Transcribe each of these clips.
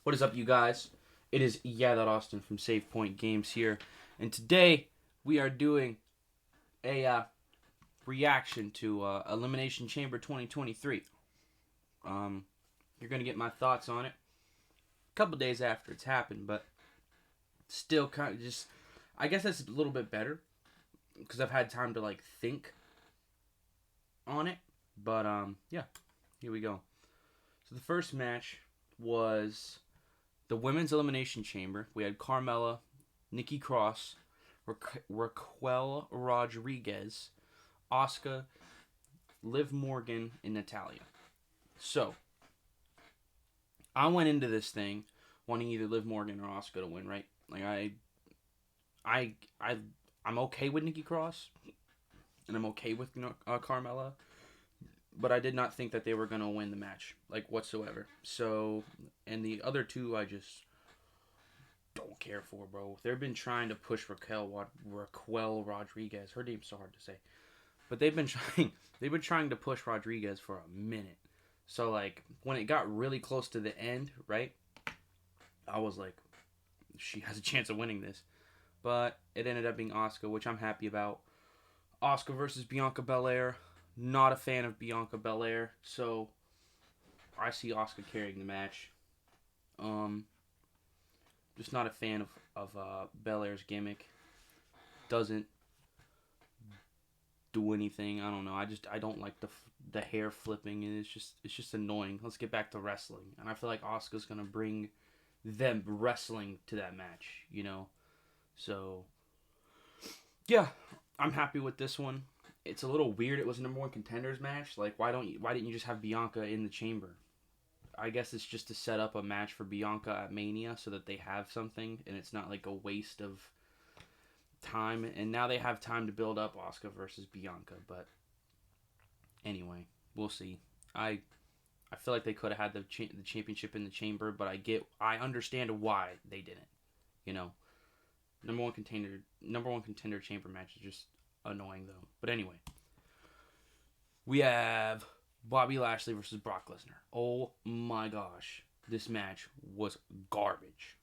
What is up, you guys? It is That Austin from Save Point Games here, and today we are doing a reaction to Elimination Chamber 2023. You're gonna get my thoughts on it a couple days after it's happened, but still kind of just, I guess that's a little bit better because I've had time to think on it. But yeah, here we go. So the first match was the Women's Elimination Chamber. We had Carmella, Nikki Cross, Raquel Rodriguez, Asuka, Liv Morgan, and Natalya. So, I went into this thing wanting either Liv Morgan or Asuka to win, right? I'm okay with Nikki Cross, and I'm okay with Carmella, but I did not think that they were going to win the match, whatsoever. So, and the other two, I just don't care for, bro. They've been trying to push Raquel Rodriguez. Her name's so hard to say. But they've been trying to push Rodriguez for a minute. So, when it got really close to the end, right, I was like, she has a chance of winning this. But it ended up being Asuka, which I'm happy about. Asuka versus Bianca Belair. Not a fan of Bianca Belair, so I see Asuka carrying the match. Just not a fan of Belair's gimmick. Doesn't do anything. I don't know. I don't like the hair flipping, and it's just annoying. Let's get back to wrestling, and I feel like Asuka's gonna bring them wrestling to that match, So yeah, I'm happy with this one. It's a little weird. It was a number one contenders match. Why didn't you just have Bianca in the chamber? I guess it's just to set up a match for Bianca at Mania so that they have something and it's not a waste of time. And now they have time to build up Asuka versus Bianca. But anyway, we'll see. I feel like they could have had the championship in the chamber, but I understand why they didn't. Number one contender chamber match is just annoying, though. But anyway, we have Bobby Lashley versus Brock Lesnar. Oh my gosh, this match was garbage.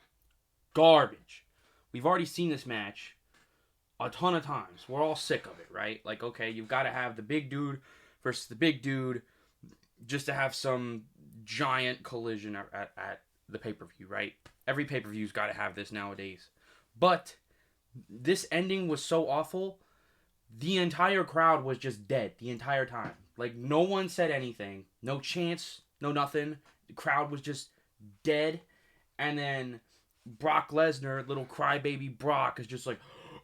We've already seen this match a ton of times. We're all sick of it, right? Okay, you've got to have the big dude versus the big dude just to have some giant collision at the pay-per-view, right? Every pay-per-view's got to have this nowadays. But this ending was so awful. The entire crowd was just dead the entire time. No one said anything. No chants, no nothing. The crowd was just dead. And then Brock Lesnar, little crybaby Brock, is just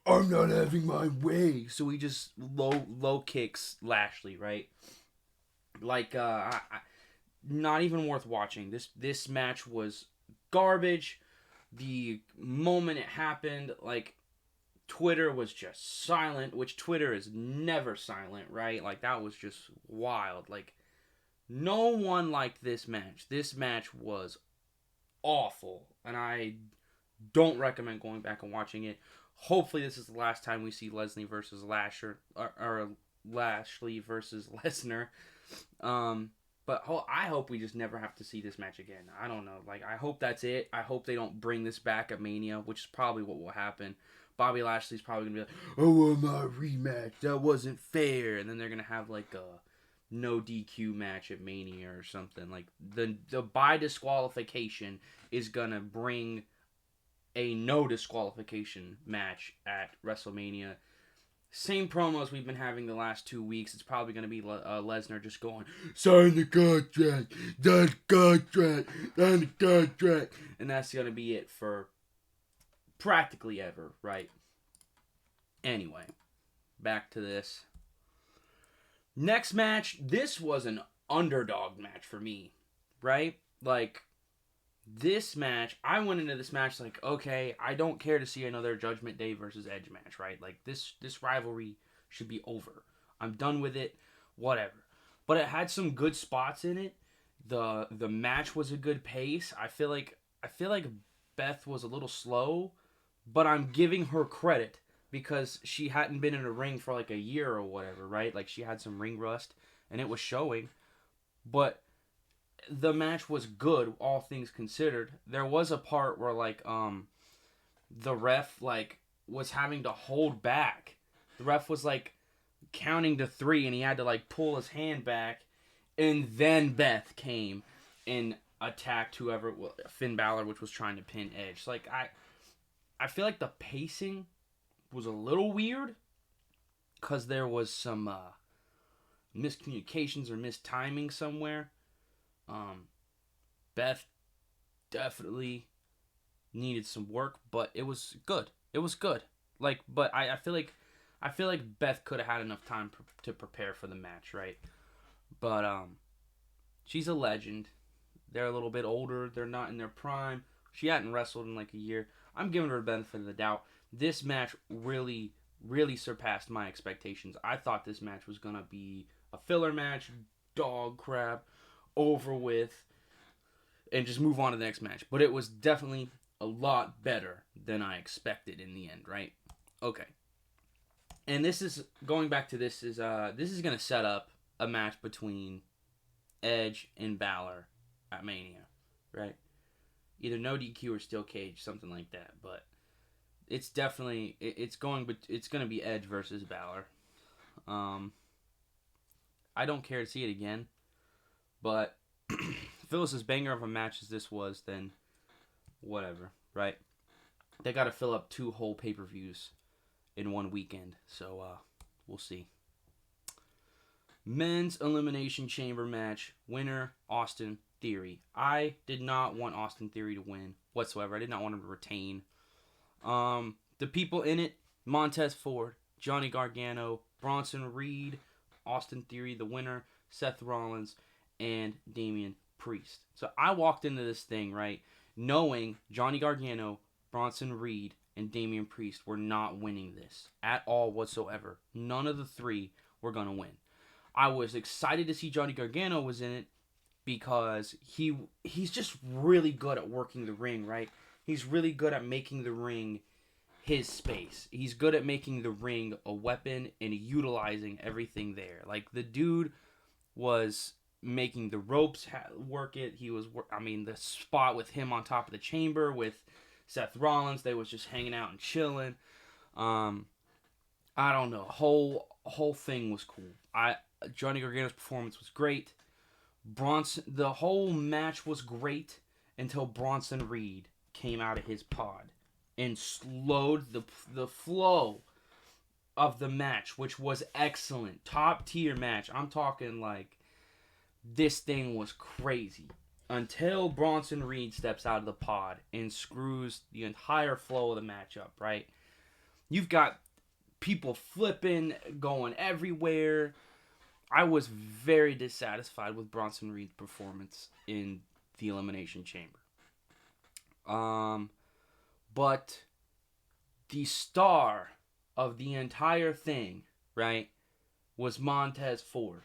I'm not having my way. So he just low kicks Lashley, right? Not even worth watching. This match was garbage. The moment it happened, Twitter was just silent, which Twitter is never silent, right? That was just wild. No one liked this match. This match was awful, and I don't recommend going back and watching it. Hopefully this is the last time we see Leslie versus Lasher, or Lashley versus Lesnar. But I hope we just never have to see this match again. I don't know. I hope that's it. I hope they don't bring this back at Mania, which is probably what will happen. Bobby Lashley's probably going to be I want my rematch. That wasn't fair. And then they're going to have, a no DQ match at Mania or something. The by disqualification is going to bring a no disqualification match at WrestleMania. Same promos we've been having the last 2 weeks. It's probably going to be Lesnar just going, sign the contract, sign the contract. And that's going to be it for practically ever, right? Anyway, back to this. Next match, this was an underdog match for me, right? This match, I went into this match okay, I don't care to see another Judgment Day versus Edge match, right? This rivalry should be over. I'm done with it, whatever. But it had some good spots in it. The match was a good pace. I feel like Beth was a little slow, but I'm giving her credit because she hadn't been in a ring for a year or whatever, right? She had some ring rust, and it was showing. But the match was good, all things considered. There was a part where like the ref like was having to hold back. The ref was like counting to 3 and he had to like pull his hand back, and then Beth came and attacked whoever, Finn Balor, which was trying to pin Edge. Like I feel like the pacing was a little weird because there was some miscommunications or mistiming somewhere. Beth definitely needed some work, but it was good. It was good. Like, but I feel like Beth could have had enough time to prepare for the match, right? But she's a legend. They're a little bit older. They're not in their prime. She hadn't wrestled in like a year. I'm giving her the benefit of the doubt. This match really, really surpassed my expectations. I thought this match was gonna be a filler match, dog crap, over with, and just move on to the next match. But it was definitely a lot better than I expected in the end, right? Okay. And this is going back to this is gonna set up a match between Edge and Balor at Mania, right? Either no DQ or steel cage, something like that. But it's definitely it's gonna be Edge versus Balor. I don't care to see it again, but if it was as banger of a match as this was, then whatever, right? They got to fill up 2 whole pay-per-views in one weekend, so we'll see. Men's Elimination Chamber match, winner Austin Theory. I did not want Austin Theory to win whatsoever. I did not want him to retain. The people in it: Montez Ford, Johnny Gargano, Bronson Reed, Austin Theory, the winner, Seth Rollins, and Damian Priest. So I walked into this thing, right, knowing Johnny Gargano, Bronson Reed, and Damian Priest were not winning this at all whatsoever. None of the 3 were going to win. I was excited to see Johnny Gargano was in it because he's just really good at working the ring, right? He's really good at making the ring his space. He's good at making the ring a weapon and utilizing everything there. Like, the dude was making the ropes work it. He was, the spot with him on top of the chamber with Seth Rollins, they was just hanging out and chilling. I don't know. Whole thing was cool. Johnny Gargano's performance was great. The whole match was great until Bronson Reed came out of his pod and slowed the flow of the match, which was excellent. Top tier match. I'm talking like this thing was crazy. Until Bronson Reed steps out of the pod and screws the entire flow of the match up, right? You've got people flipping, going everywhere. I was very dissatisfied with Bronson Reed's performance in the Elimination Chamber. But the star of the entire thing, right, was Montez Ford.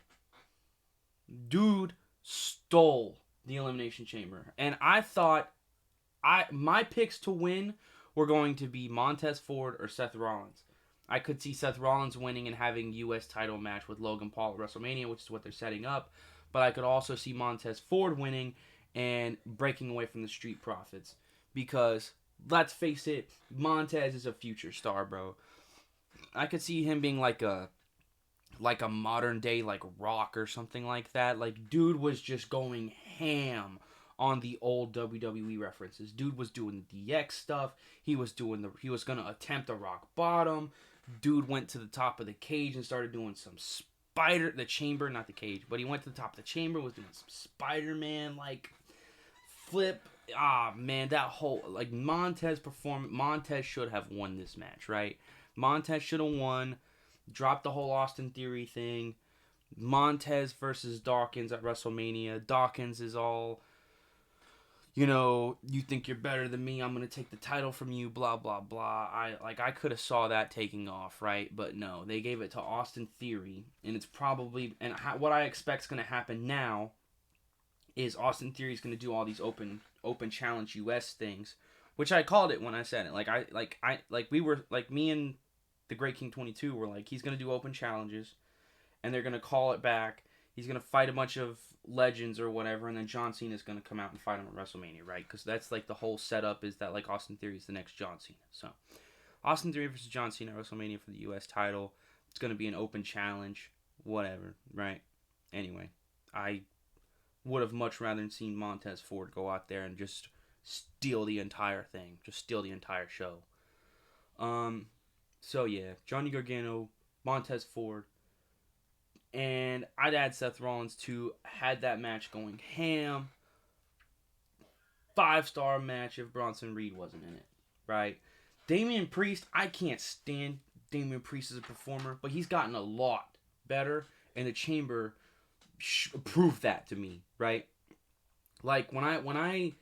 Dude stole the Elimination Chamber. And I thought my picks to win were going to be Montez Ford or Seth Rollins. I could see Seth Rollins winning and having U.S. title match with Logan Paul at WrestleMania, which is what they're setting up. But I could also see Montez Ford winning and breaking away from the Street Profits. Because, let's face it, Montez is a future star, bro. I could see him being like a modern day like Rock or something like that. Like, dude was just going ham on the old WWE references. Dude was doing the DX stuff. He was gonna attempt a rock bottom. Dude went to the top of the cage and started doing some the chamber, not the cage, but he went to the top of the chamber, was doing some Spider-Man like flip. Man, that whole like Montez should have won this match, right? Montez should have won. Dropped the whole Austin Theory thing. Montez versus Dawkins at WrestleMania. Dawkins is all, you think you're better than me, I'm going to take the title from you, blah, blah, blah. I could have saw that taking off, right? But no, they gave it to Austin Theory, and it's probably, what I expect is going to happen now is Austin Theory is going to do all these open challenge US things, which I called it when I said it. Me and the Great King 22 were like, he's going to do open challenges, and they're going to call it back. He's going to fight a bunch of legends or whatever, and then John Cena's going to come out and fight him at WrestleMania, right? Because that's like the whole setup is that like Austin Theory is the next John Cena. So Austin Theory versus John Cena at WrestleMania for the U.S. title. It's going to be an open challenge, whatever, right? Anyway, I would have much rather seen Montez Ford go out there and just steal the entire thing, just steal the entire show. So yeah, Johnny Gargano, Montez Ford, and I'd add Seth Rollins too. Had that match going ham. 5-star match if Bronson Reed wasn't in it, right? Damian Priest, I can't stand Damian Priest as a performer, but he's gotten a lot better, and the Chamber proved that to me, right? Like when I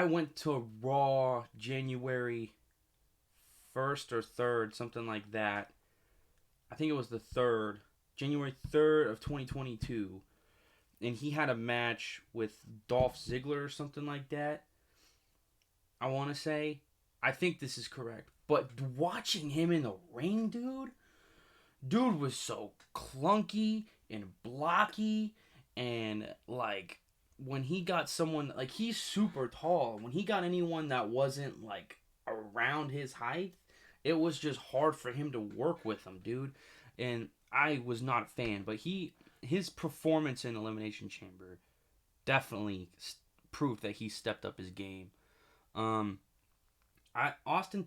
went to Raw January 1st or 3rd, something like that. I think it was the 3rd, January 3rd of 2022, and he had a match with Dolph Ziggler or something like that. I want to say, I think this is correct, but watching him in the ring, dude was so clunky and blocky, and like when he got someone, like he's super tall, when he got anyone that wasn't like around his height, it was just hard for him to work with him, dude. And I was not a fan, but his performance in Elimination Chamber definitely proved that he stepped up his game. Austin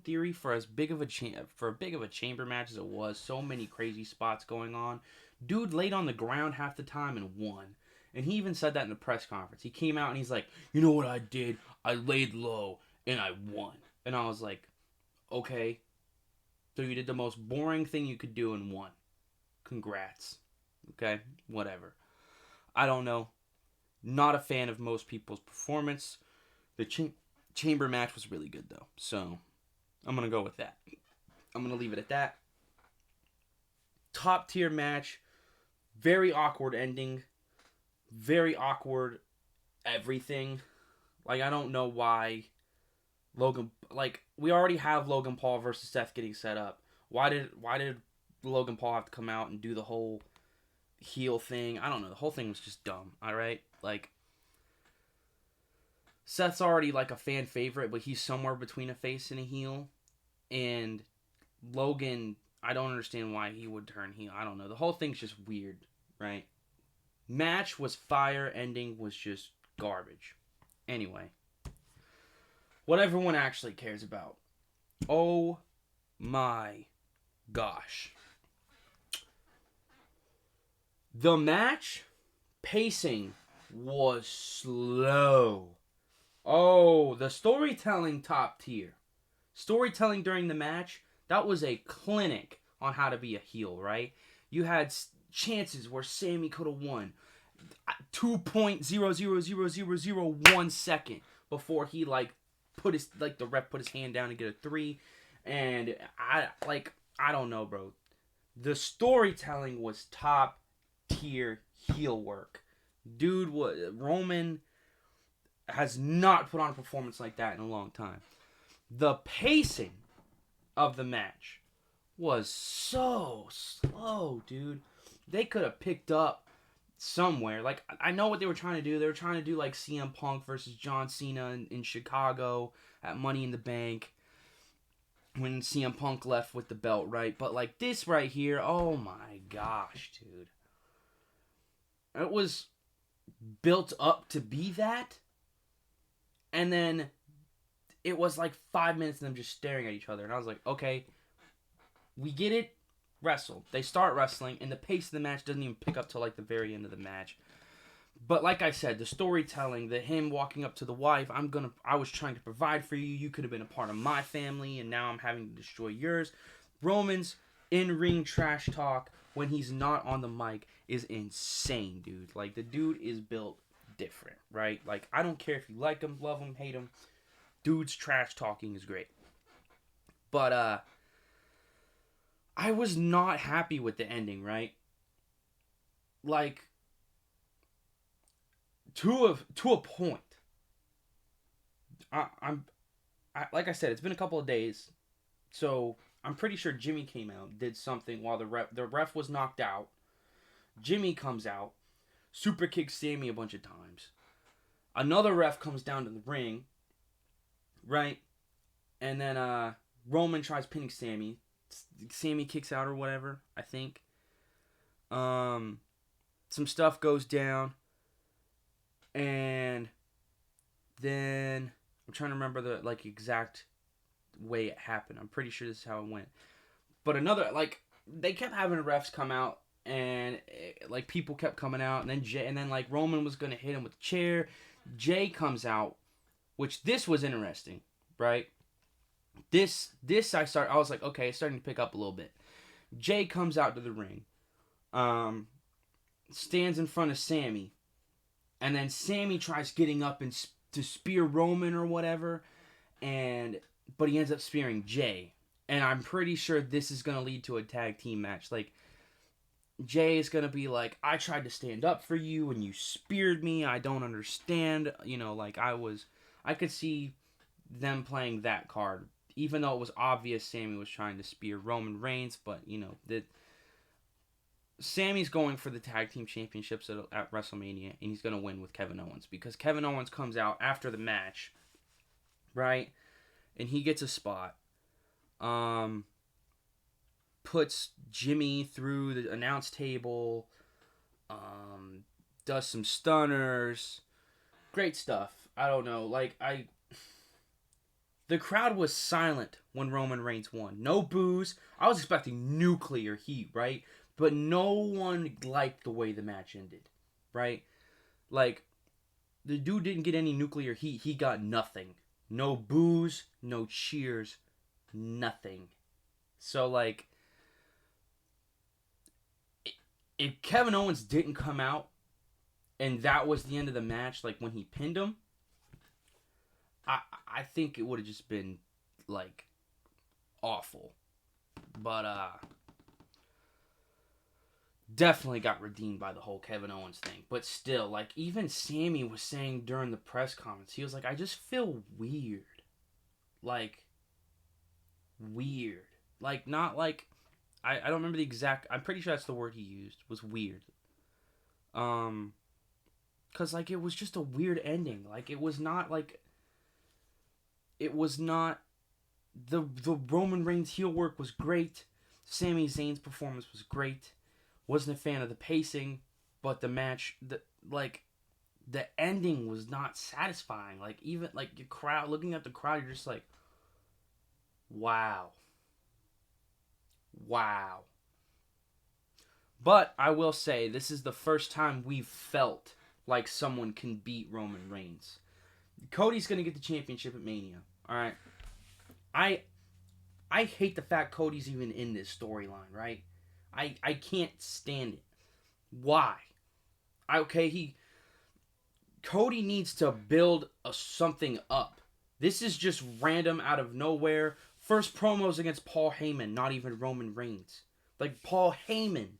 Theory, for as big of a chamber match as it was, so many crazy spots going on, dude laid on the ground half the time and won. And he even said that in the press conference. He came out and he's like, you know what I did? I laid low and I won. And I was like, okay, so you did the most boring thing you could do and won. Congrats. Okay, whatever. I don't know. Not a fan of most people's performance. The chamber match was really good though, so I'm gonna go with that. I'm gonna leave it at that. Top tier match. Very awkward ending. Very awkward everything. Like, I don't know why Logan, like, we already have Logan Paul versus Seth getting set up. Why did Logan Paul have to come out and do the whole heel thing? I don't know. The whole thing was just dumb, alright? Like, Seth's already, like, a fan favorite, but he's somewhere between a face and a heel. And Logan, I don't understand why he would turn heel. I don't know. The whole thing's just weird, right? Match was fire. Ending was just garbage. Anyway. What everyone actually cares about. Oh my gosh. The match pacing was slow. Oh, the storytelling top tier. Storytelling during the match, that was a clinic on how to be a heel, right? You had chances where Sammy could have won 2.00001 second before he the ref put his hand down and get a 3. And I don't know, bro. The storytelling was top tier heel work. Dude, Roman has not put on a performance like that in a long time. The pacing of the match was so slow, dude. They could have picked up somewhere. Like, I know what they were trying to do. They were trying to do like CM Punk versus John Cena in Chicago at Money in the Bank when CM Punk left with the belt, right? But like this right here, oh my gosh, dude. It was built up to be that. And then it was like 5 minutes of them just staring at each other. And I was like, okay, we get it. Wrestle. They start wrestling, and the pace of the match doesn't even pick up till like the very end of the match. But like I said, the storytelling, him walking up to the wife, I was trying to provide for you. You could have been a part of my family, and now I'm having to destroy yours. Roman's in-ring trash talk when he's not on the mic is insane, dude. Like, the dude is built different, right? Like, I don't care if you like him, love him, hate him. Dude's trash talking is great. But, I was not happy with the ending, right? Like, to a point. Like I said, it's been a couple of days, so I'm pretty sure Jimmy came out, did something while the ref was knocked out. Jimmy comes out, super kicks Sammy a bunch of times. Another ref comes down to the ring, right? And then Roman tries pinning Sammy. Sammy kicks out or whatever, I think. Some stuff goes down. And then I'm trying to remember the exact way it happened. I'm pretty sure this is how it went. But another, they kept having refs come out, and people kept coming out, and then Roman was gonna hit him with a chair. Jay comes out, which this was interesting, right? This I was like, okay, it's starting to pick up a little bit. Jay comes out to the ring, stands in front of Sammy, and then Sammy tries getting up and to spear Roman or whatever, but he ends up spearing Jay. And I'm pretty sure this is going to lead to a tag team match. Jay is going to be like, I tried to stand up for you and you speared me. I don't understand. I could see them playing that card. Even though it was obvious Sammy was trying to spear Roman Reigns. But, Sammy's going for the tag team championships at WrestleMania. And he's going to win with Kevin Owens. Because Kevin Owens comes out after the match. Right? And he gets a spot. Puts Jimmy through the announce table, does some stunners, great stuff. I don't know, the crowd was silent when Roman Reigns won. No boos. I was expecting nuclear heat, right? But no one liked the way the match ended, right? The dude didn't get any nuclear heat. He got nothing. No boos, no cheers, nothing. So, if Kevin Owens didn't come out and that was the end of the match, when he pinned him, I think it would have just been, awful. But, definitely got redeemed by the whole Kevin Owens thing. But still, even Sammy was saying during the press conference, he was like, I just feel weird. Weird. Not I don't remember the exact, I'm pretty sure that's the word he used, was weird. Cause it was just a weird ending. It was not the Roman Reigns heel work was great. Sami Zayn's performance was great. Wasn't a fan of the pacing, but the match, the ending was not satisfying. Even your crowd, looking at the crowd, you're just like, wow. But I will say, this is the first time we've felt like someone can beat Roman Reigns. Cody's going to get the championship at Mania. Alright? I hate the fact Cody's even in this storyline, right? I can't stand it. Why? Cody needs to build something up. This is just random out of nowhere. First promos against Paul Heyman, not even Roman Reigns. Paul Heyman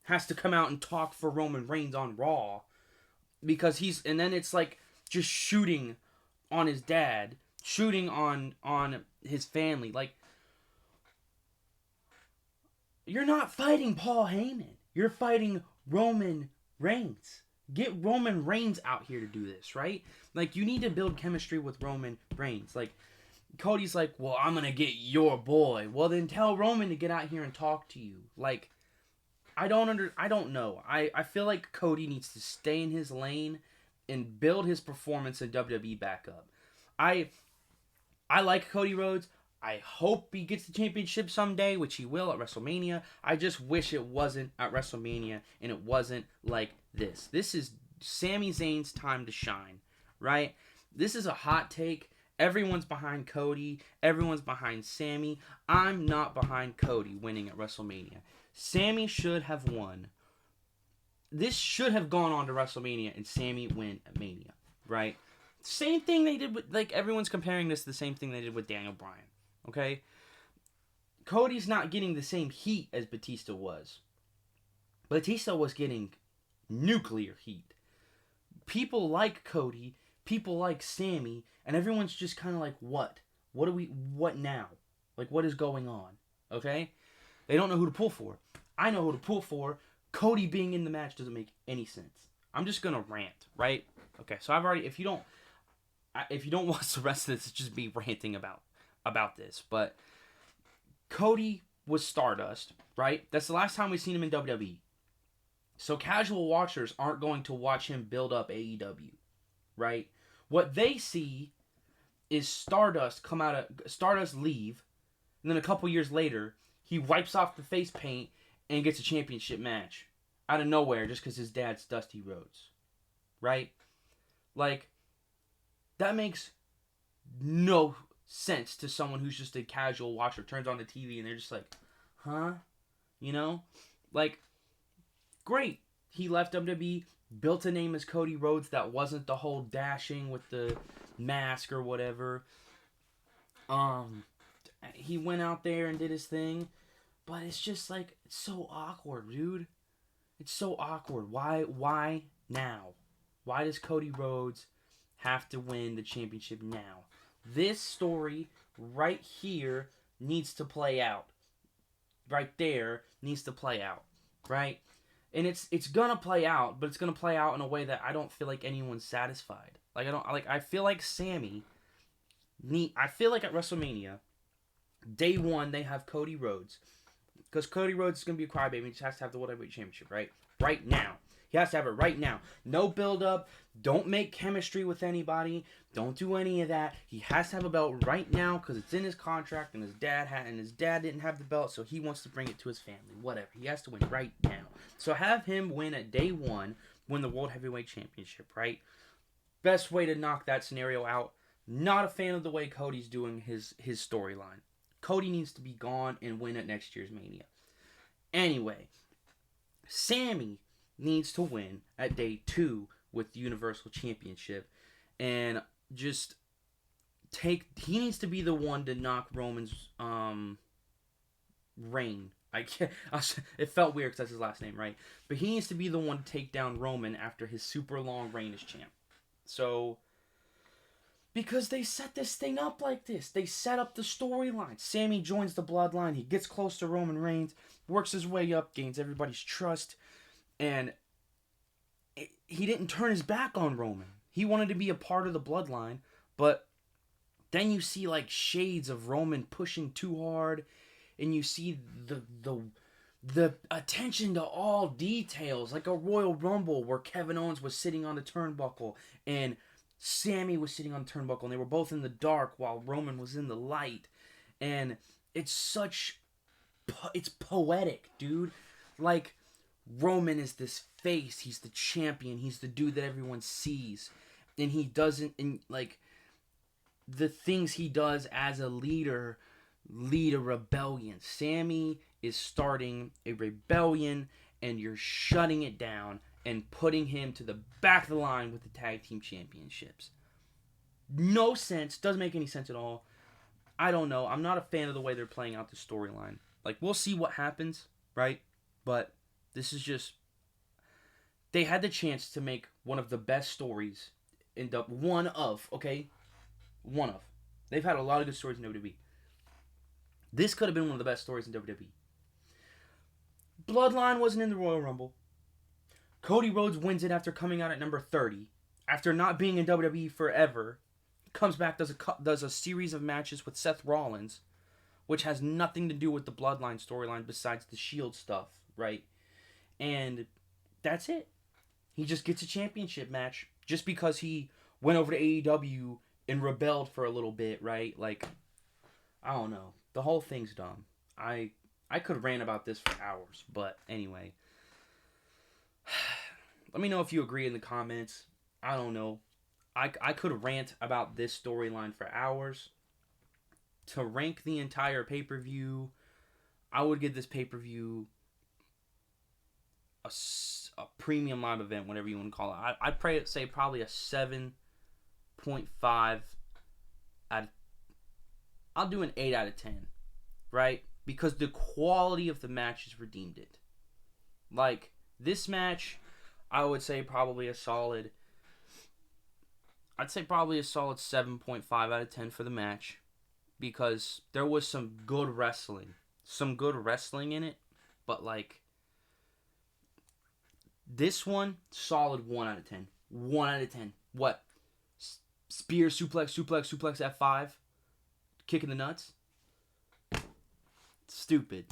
has to come out and talk for Roman Reigns on Raw. Because and then it's just shooting on his dad. Shooting on his family. You're not fighting Paul Heyman. You're fighting Roman Reigns. Get Roman Reigns out here to do this, right? You need to build chemistry with Roman Reigns. Cody's well, I'm going to get your boy. Well, then tell Roman to get out here and talk to you. I don't know. I feel like Cody needs to stay in his lane and build his performance in WWE back up. I like Cody Rhodes. I hope he gets the championship someday, which he will at WrestleMania. I just wish it wasn't at WrestleMania and it wasn't like this. This is Sami Zayn's time to shine, right? This is a hot take. Everyone's behind Cody. Everyone's behind Sammy. I'm not behind Cody winning at WrestleMania. Sammy should have won. This should have gone on to WrestleMania and Sammy win at Mania, right? Same thing they did with, everyone's comparing this to the same thing they did with Daniel Bryan, okay? Cody's not getting the same heat as Batista was. Batista was getting nuclear heat. People like Cody, people like Sammy, and everyone's just kind of what? What now? What is going on? Okay? They don't know who to pull for. I know who to pull for. Cody being in the match doesn't make any sense. I'm just gonna rant, right? Okay, so I've already. If you don't watch the rest of this, it's just me ranting about this. But Cody was Stardust, right? That's the last time we've seen him in WWE. So casual watchers aren't going to watch him build up AEW, right? What they see is Stardust leave, and then a couple years later, he wipes off the face paint and gets a championship match out of nowhere just because his dad's Dusty Rhodes, right? Like, that makes no sense to someone who's just a casual watcher, turns on the TV and they're just like, huh? You know? Like, great. He left WWE, built a name as Cody Rhodes that wasn't the whole dashing with the mask or whatever. He went out there and did his thing, but it's just like, it's so awkward, dude. It's so awkward. Why now? Why does Cody Rhodes have to win the championship now? This story right here needs to play out. Right there needs to play out, right? And it's gonna play out, but it's gonna play out in a way that I don't feel like anyone's satisfied. I feel like I feel like at WrestleMania, day one they have Cody Rhodes, because Cody Rhodes is gonna be a crybaby. He just has to have the World Heavyweight Championship, right? Right now. He has to have it right now. No build up. Don't make chemistry with anybody. Don't do any of that. He has to have a belt right now because it's in his contract, and his dad didn't have the belt, so he wants to bring it to his family. Whatever. He has to win right now. So have him win at day one, win the World Heavyweight Championship, right? Best way to knock that scenario out. Not a fan of the way Cody's doing his storyline. Cody needs to be gone and win at next year's Mania. Anyway, Sammy needs to win at day 2 with the Universal Championship, and just he needs to be the one to knock Roman's reign. It felt weird because that's his last name, right? But he needs to be the one to take down Roman after his super long reign as champ. So, because they set this thing up like this. They set up the storyline. Sammy joins the bloodline. He gets close to Roman Reigns, works his way up, gains everybody's trust, and he didn't turn his back on Roman. He wanted to be a part of the bloodline, but then you see like shades of Roman pushing too hard, and you see the attention to all details, like a Royal Rumble where Kevin Owens was sitting on the turnbuckle and Sammy was sitting on the turnbuckle, and they were both in the dark while Roman was in the light. And it's poetic, dude. Like, Roman is this face, he's the champion, he's the dude that everyone sees, and he doesn't, and like, the things he does as a leader lead a rebellion. Sammy is starting a rebellion, and you're shutting it down and putting him to the back of the line with the tag team championships. No sense. Doesn't make any sense at all. I don't know. I'm not a fan of the way they're playing out the storyline. Like, we'll see what happens, right? But this is just... They had the chance to make one of the best stories in the... One of. They've had a lot of good stories in WWE. This could have been one of the best stories in WWE. Bloodline wasn't in the Royal Rumble. Cody Rhodes wins it after coming out at number 30. After not being in WWE forever. Comes back, does a series of matches with Seth Rollins, which has nothing to do with the Bloodline storyline besides the Shield stuff, right? And that's it. He just gets a championship match just because he went over to AEW and rebelled for a little bit, right? Like, I don't know. The whole thing's dumb. I could rant about this for hours, but anyway. Let me know if you agree in the comments. I don't know. I could rant about this storyline for hours. To rank the entire pay-per-view, I would give this pay-per-view a premium live event, whatever you want to call it. I'd say probably a 7.5 I'll do an 8 out of 10, right? Because the quality of the matches redeemed it. Like, this match, I would say probably a solid... I'd say probably a solid 7.5 out of 10 for the match. Because there was some good wrestling. Some good wrestling in it. But, like... This one, solid 1 out of 10. 1 out of 10. What? Spear, suplex, F5. Kick in the nuts. Stupid.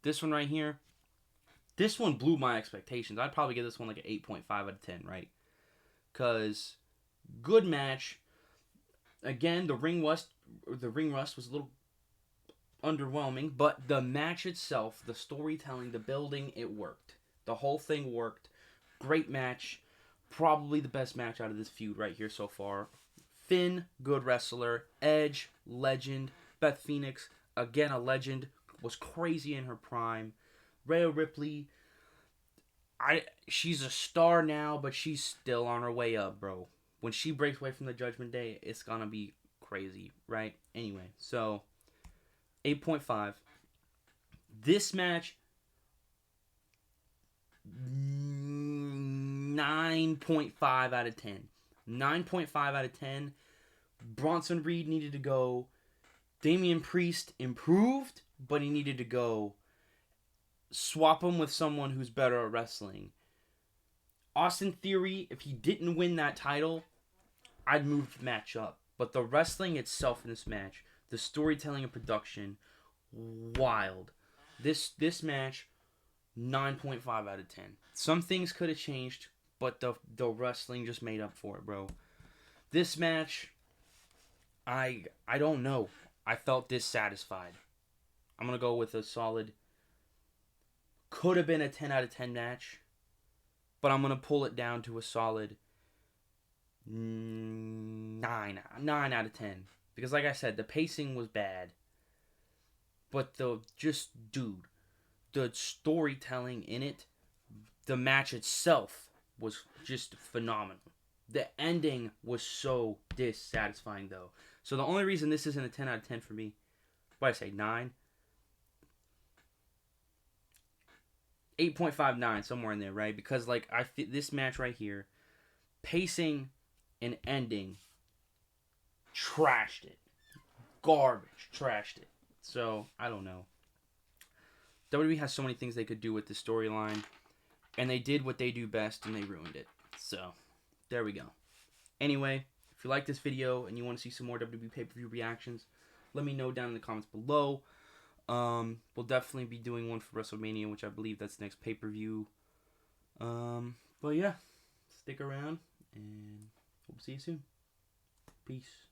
This one right here. This one blew my expectations. I'd probably give this one like an 8.5 out of 10, right? Because good match. Again, the ring rust was a little underwhelming, but the match itself, the storytelling, the building, it worked. The whole thing worked. Great match. Probably the best match out of this feud right here so far. Finn, good wrestler. Edge, legend. Beth Phoenix, again a legend. Was crazy in her prime. Rhea Ripley, she's a star now, but she's still on her way up, bro. When she breaks away from the Judgment Day, it's gonna be crazy, right? Anyway, so 8.5. This match, 9.5 out of 10. 9.5 out of 10. Bronson Reed needed to go. Damian Priest improved, but he needed to go. Swap him with someone who's better at wrestling. Austin Theory, if he didn't win that title, I'd move the match up. But the wrestling itself in this match, the storytelling and production, wild. This match, 9.5 out of 10. Some things could have changed, but the wrestling just made up for it, bro. This match, I don't know. I felt dissatisfied. I'm going to go with a solid, could have been a 10 out of 10 match, but I'm going to pull it down to a solid 9 out of 10. Because like I said, the pacing was bad. But the storytelling in it, the match itself was just phenomenal. The ending was so dissatisfying though. So the only reason this isn't a 10 out of 10 for me, what did I say, 9? 8.59, somewhere in there, right? Because like this match right here, pacing and ending, trashed it. Garbage, trashed it. So, I don't know. WWE has so many things they could do with the storyline, and they did what they do best, and they ruined it. So, there we go. Anyway, if you like this video and you want to see some more WWE pay-per-view reactions, let me know down in the comments below. We'll definitely be doing one for Wrestlemania, which I believe that's the next pay-per-view. But yeah, stick around, and we'll see you soon. Peace.